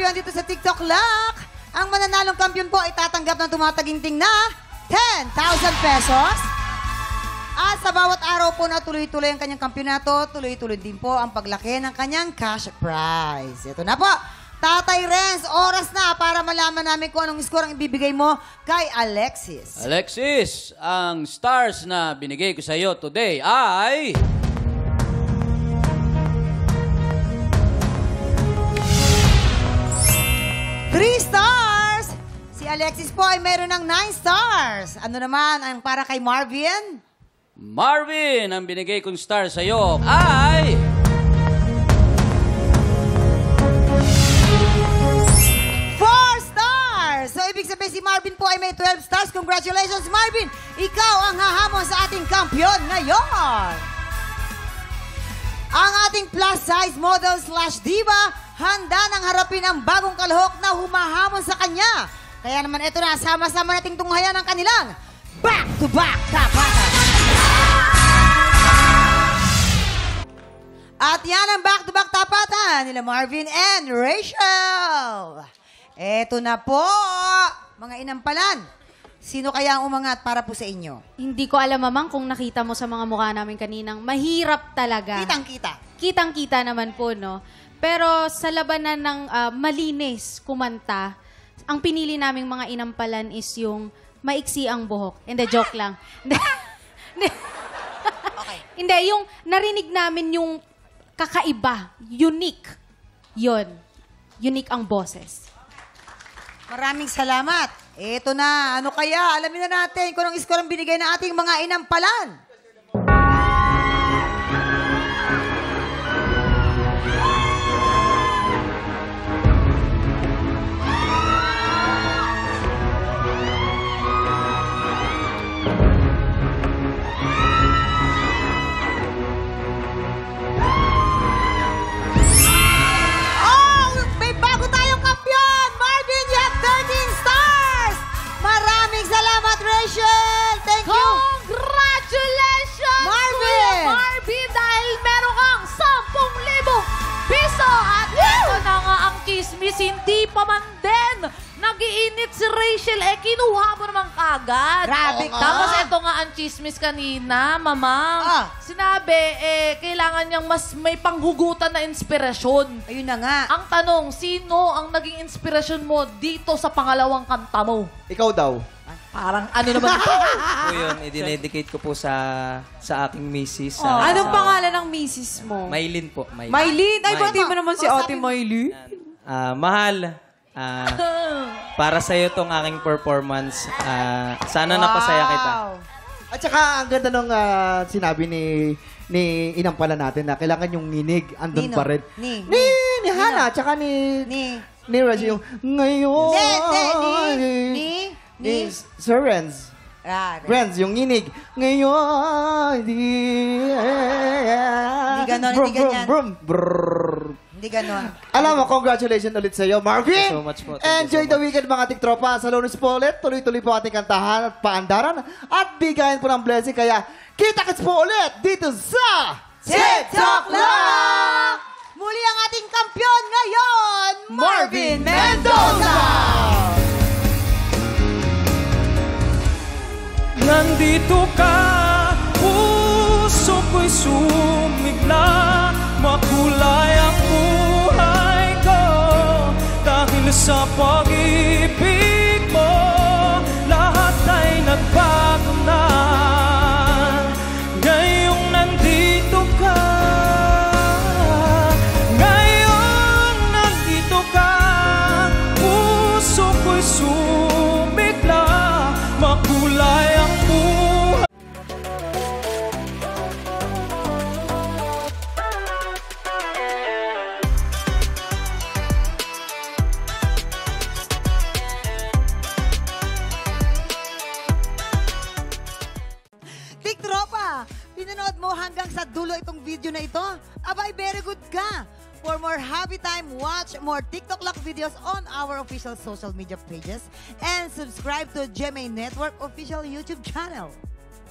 kampiyon dito sa TikTok Lock. Ang mananalong kampiyon po ay tatanggap ng tumataginting na 10,000 pesos. At sa bawat araw po na tuloy-tuloy ang kanyang kampiyonato, tuloy-tuloy din po ang paglaki ng kanyang cash prize. Ito na po. Tatay Renz, oras na para malaman namin kung anong score ang ibibigay mo kay Alexis. Alexis, ang stars na binigay ko sa iyo today ay... 3 stars! Si Alexis po ay meron ng 9 stars. Ano naman ang para kay Marvin? Marvin, ang binigay kong star sa iyo ay... 4 stars! So, ibig sabihin si Marvin po ay may 12 stars. Congratulations, Marvin! Ikaw ang hahamon sa ating kampiyon ngayon! Ang ating plus-size model / diva, handa nang harapin ang bagong kalahok na humahamon sa kanya. Kaya naman ito na, sama-sama nating tunghayan ang kanilang back-to-back tapatan. At yan ang back-to-back tapatan nila Marvin and Rachel. Eto na po, mga inampalan. Sino kaya ang umangat para po sa inyo? Hindi ko alam, Mamang, kung nakita mo sa mga mukha namin kaninang, mahirap talaga. Kitang-kita. Kitang-kita naman po, no? Pero sa labanan ng malinis kumanta, ang pinili naming mga inampalan is yung maiksi ang buhok. Hindi, joke lang. Okay. Hindi, yung narinig namin yung kakaiba, unique. Yun. Unique ang boses. Maraming salamat. Eto na, ano kaya? Alamin na natin kung anong score ang binigay ng ating mga inampalan. Rachel! Thank you! Congratulations! Marvin! Kuya Marvin! Dahil meron kang 10,000 piso! At ito na nga ang chismis, hindi pa man din nag-iinit si Rachel. Kinuha mo naman kagad. Grabe ka! Tapos ito nga ang chismis kanina, Mamang. Sinabi, kailangan niyang mas may panghugutan na inspirasyon. Ayun na nga. Ang tanong, sino ang naging inspirasyon mo dito sa pangalawang kanta mo? Ikaw daw. Parang ano naman ito? Po yun, i-dedicate ko po sa aking misis. Anong pangalan ng misis mo? Maylin po. Maylin? Ay, pati mo naman si Ate Maylin. Mahal, para sa'yo tong aking performance. Sana napasaya kita. At saka, ang ganda nung sinabi ni inampala natin na kailangan yung nginig, andun pa rin. Ni Hana, tsaka ni Reggie yung ngayon. Ni Sir Renz. Renz, yung nginig. Ngayon, hindi ganon, hindi ganyan. Hindi ganon. Alam mo, congratulations ulit sa iyo, Marvin. Thank you so much po. Enjoy the weekend, mga tiktropa. Sa Lunes po ulit, tuloy-tuloy po ating kantahan at paandaran at bigayan po ng blessing. Kaya, kita-kits po ulit dito sa TikTok Lock! Muli ang ating kampiyon ngayon, Marvin Mendoza! Nandito ka, puso ko'y sumigla, makulay ang buhay ko, dahil sa pag-ibig mo, lahat ay nagbago na. Ngayong nandito ka, puso ko'y sumigla, makulay ang buhay. Tiktropa, pinanood mo hanggang sa dulo itong video na ito? Abay, very good ka! For more happy time, watch more TikTok Lock videos on our official social media pages and subscribe to GMA Network official YouTube channel.